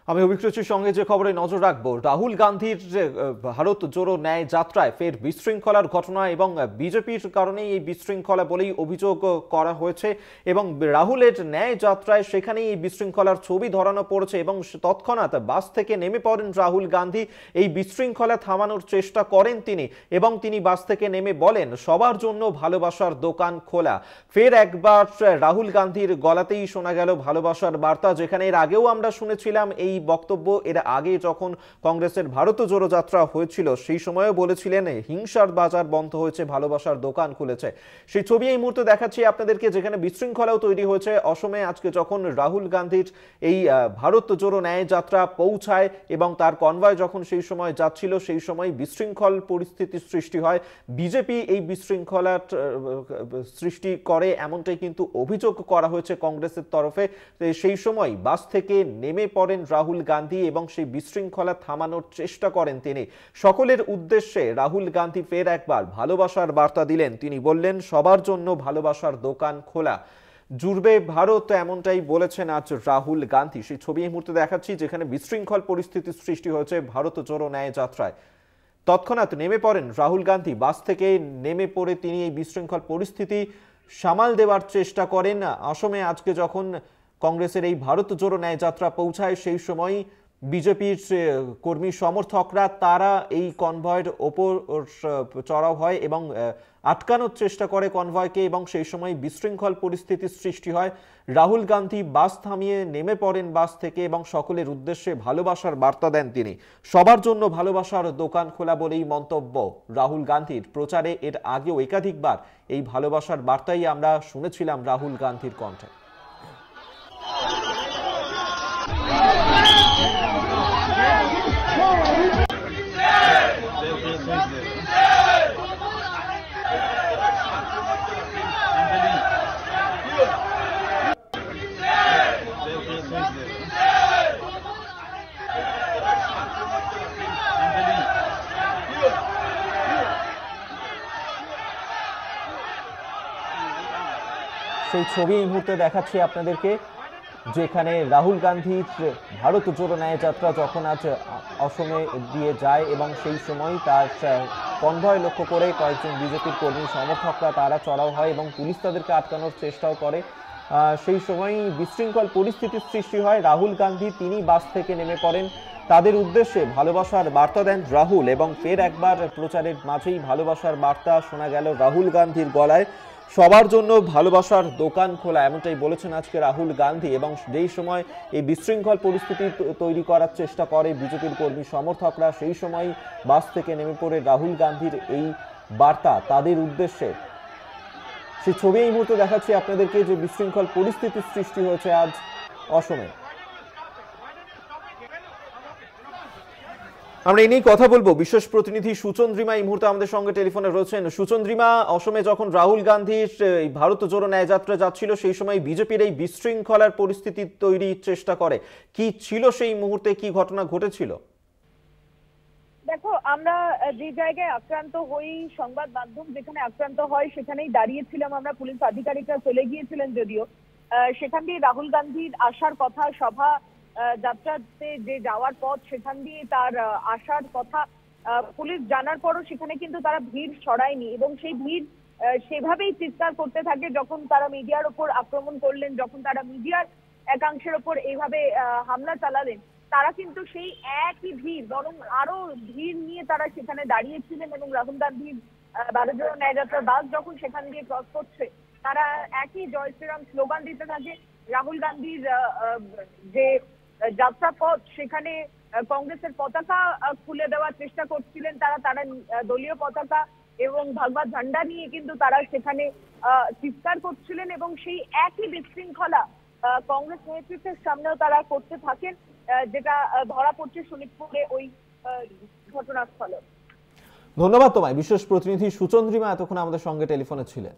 আমি অভিকৃতির সঙ্গে যে খবরে নজর রাখবো, রাহুল গান্ধীর যে ভারত জোড়ো ন্যায় যাত্রায় ফের বিশৃঙ্খলার ঘটনা এবং বিজেপির কারণেই এই বিশৃঙ্খলা বলেই অভিযোগ করা হয়েছে এবং রাহুলের ন্যায় যাত্রায় সেখানেই এই বিশৃঙ্খলার ছবি ধরানো পড়েছে এবং তৎক্ষণাৎ বাস থেকে নেমে পড়েন রাহুল গান্ধী। এই বিশৃঙ্খলা থামানোর চেষ্টা করেন তিনি এবং তিনি বাস থেকে নেমে বলেন সবার জন্য ভালোবাসার দোকান খোলা। ফের একবার রাহুল গান্ধীর গলাতেই শোনা গেল ভালোবাসার বার্তা, যেখানে এর আগেও আমরা শুনেছিলাম এই বক্তব্য। এর আগে যখন কংগ্রেসের ভারত জোড়ো যাত্রা হয়েছিল সেই সময়ও বলেছিলেন হিংসার বাজার বন্ধ হয়েছে, ভালোবাসার দোকান খুলেছে। সেই ছবি এই মুহূর্তে দেখাচ্ছি আপনাদেরকে, যেখানে বিশৃঙ্খলাও তৈরি হয়েছে অসমে। আজকে যখন রাহুল গান্ধীর এই ভারত জোড়ো ন্যায় যাত্রা পৌঁছায় এবং তার কনভয় যখন সেই সময় যাচ্ছিল, সেই সময় বিশৃঙ্খল পরিস্থিতির সৃষ্টি হয়। বিজেপি এই বিশৃঙ্খলার সৃষ্টি করে এমনটাই কিন্তু অভিযোগ করা হয়েছে কংগ্রেসের তরফে। সেই সময় বাস থেকে নেমে পড়েন রাহুল গান্ধী এবং সেই বিশৃঙ্খলা থামানোর চেষ্টা করেন তিনি। সকলের উদ্দেশ্যে রাহুল গান্ধী ফের একবার ভালোবাসার বার্তা দিলেন। তিনি বললেন সবার জন্য ভালোবাসার দোকান খোলা, জুড়বে ভারত, এমনটাই বলেছেন আজ রাহুল গান্ধী। সেই ছবি এই মুহূর্তে দেখাচ্ছি, যেখানে বিশৃঙ্খল পরিস্থিতির সৃষ্টি হয়েছে ভারত জোড়ো ন্যায় যাত্রায়। তৎক্ষণাৎ নেমে পড়েন রাহুল গান্ধী, বাস থেকে নেমে পড়ে তিনি এই বিশৃঙ্খল পরিস্থিতি সামাল দেওয়ার চেষ্টা করেন। অসমে আজকে যখন কংগ্রেসের এই ভারত জোড়ো ন্যায় যাত্রা পৌঁছায় সেই সময় বিজেপির কর্মী সমর্থকরা তারা এই কনভয়ের ওপর চড়াও হয় এবং আটকানোর চেষ্টা করে কনভয়কে এবং সেই সময় বিশৃঙ্খল পরিস্থিতির সৃষ্টি হয়। রাহুল গান্ধী বাস থামিয়ে নেমে পড়েন বাস থেকে এবং সকলের উদ্দেশ্যে ভালোবাসার বার্তা দেন তিনি। সবার জন্য ভালোবাসার দোকান খোলা বলেই মন্তব্য রাহুল গান্ধীর। প্রচারে এর আগেও একাধিকবার এই ভালোবাসার বার্তাই আমরা শুনেছিলাম রাহুল গান্ধীর কণ্ঠে। সেই ছবি এই মুহূর্তে দেখাচ্ছি আপনাদেরকে, যেখানে রাহুল গান্ধীর ভারত জোড়ো ন্যায় যাত্রা যখন আজ অসমে দিয়ে যায় এবং সেই সময় তার কনভয় লক্ষ্য করে কয়েকজন বিজেপির কর্মী সমর্থকরা তারা চড়াও হয় এবং পুলিশ তাদেরকে আটকানোর চেষ্টাও করে। সেই সময় বিশৃঙ্খল পরিস্থিতির সৃষ্টি হয়। রাহুল গান্ধী তিনি বাস থেকে নেমে পড়েন, তাদের উদ্দেশ্যে ভালোবাসার বার্তা দেন রাহুল এবং ফের একবার প্রচারের মাঝেই ভালোবাসার বার্তা শোনা গেল রাহুল গান্ধীর গলায়। সবার জন্য ভালোবাসার দোকান খোলা, এমনটাই বলেছেন আজকে রাহুল গান্ধী। এবং যেই সময় এই বিশৃঙ্খল পরিস্থিতি তৈরি করার চেষ্টা করে বিজেপির কর্মী সমর্থকরা, সেই সময় বাস থেকে নেমে পড়ে রাহুল গান্ধীর এই বার্তা তাদের উদ্দেশ্যে। সেই ছবি এই মুহূর্তে দেখাচ্ছি আপনাদেরকে, যে বিশৃঙ্খল পরিস্থিতির সৃষ্টি হয়েছে আজ অসমে। আমরা এই নিয়ে কথা বলবো। বিশেষ প্রতিনিধি সুচন্দ্রিমা এই মুহূর্তে আমাদের সঙ্গে টেলিফোনে রয়েছেন। সুচন্দ্রিমা, অসমে যখন রাহুল গান্ধীর ভারত জোড়ো ন্যায় যাত্রা যাচ্ছিল সেই সময় বিজেপির এই বিশৃঙ্খলার পরিস্থিতি তৈরির চেষ্টা করে, কি ছিল সেই মুহূর্তে, কি ঘটনা ঘটেছিল? দেখো, আমরা যে জায়গায় আক্রান্ত হই, সংবাদ মাধ্যম যেখানে আক্রান্ত হয় সেখানেই দাঁড়িয়েছিলাম আমরা। পুলিশ আধিকারিকরা চলে গিয়েছিলেন যদিও, সেখান দিয়ে রাহুল গান্ধীর আসার কথা, সভা যাত্রাতে যে যাওয়ার পথ সেখান দিয়ে তার আসার কথা পুলিশ জানার পরও সেখানে কিন্তু তারা ভিড় সরায়নি এবং সেই ভিড় সেভাবেই চিৎকার করতে থাকে যখন তারা মিডিয়ার ওপর আক্রমণ করলেন, যখন তারা মিডিয়ার একাংশের ওপর এইভাবে হামলা চালালেন। তারা কিন্তু সেই একই ভিড়, বরং আরো ভিড় নিয়ে তারা সেখানে দাঁড়িয়েছিলেন এবং রাহুল গান্ধীর ভারত জোড়ো ন্যায় যাত্রার বাস যখন সেখান দিয়ে ক্রস করছে তারা একই জয় শ্রীরাম স্লোগান দিতে থাকে। রাহুল গান্ধীর যে যাত্রা পথ সেখানে কংগ্রেসের পতাকা খুলে দেওয়ার চেষ্টা করছিলেন তারা। তারা দলীয় পতাকা এবং ভগবা ঝান্ডা নিয়ে কিন্তু তারা সেখানে চিৎকার করছিলেন এবং সেই একই বিশৃঙ্খলা কংগ্রেস নেতৃত্বের সামনেও তারা করতে থাকেন, যেটা ধরা পড়ছে শোনিতপুরে ওই ঘটনাস্থলে। ধন্যবাদ তোমায়। বিশেষ প্রতিনিধি সুচন্দ্রিমা এতক্ষণ আমাদের সঙ্গে টেলিফোনে ছিলেন।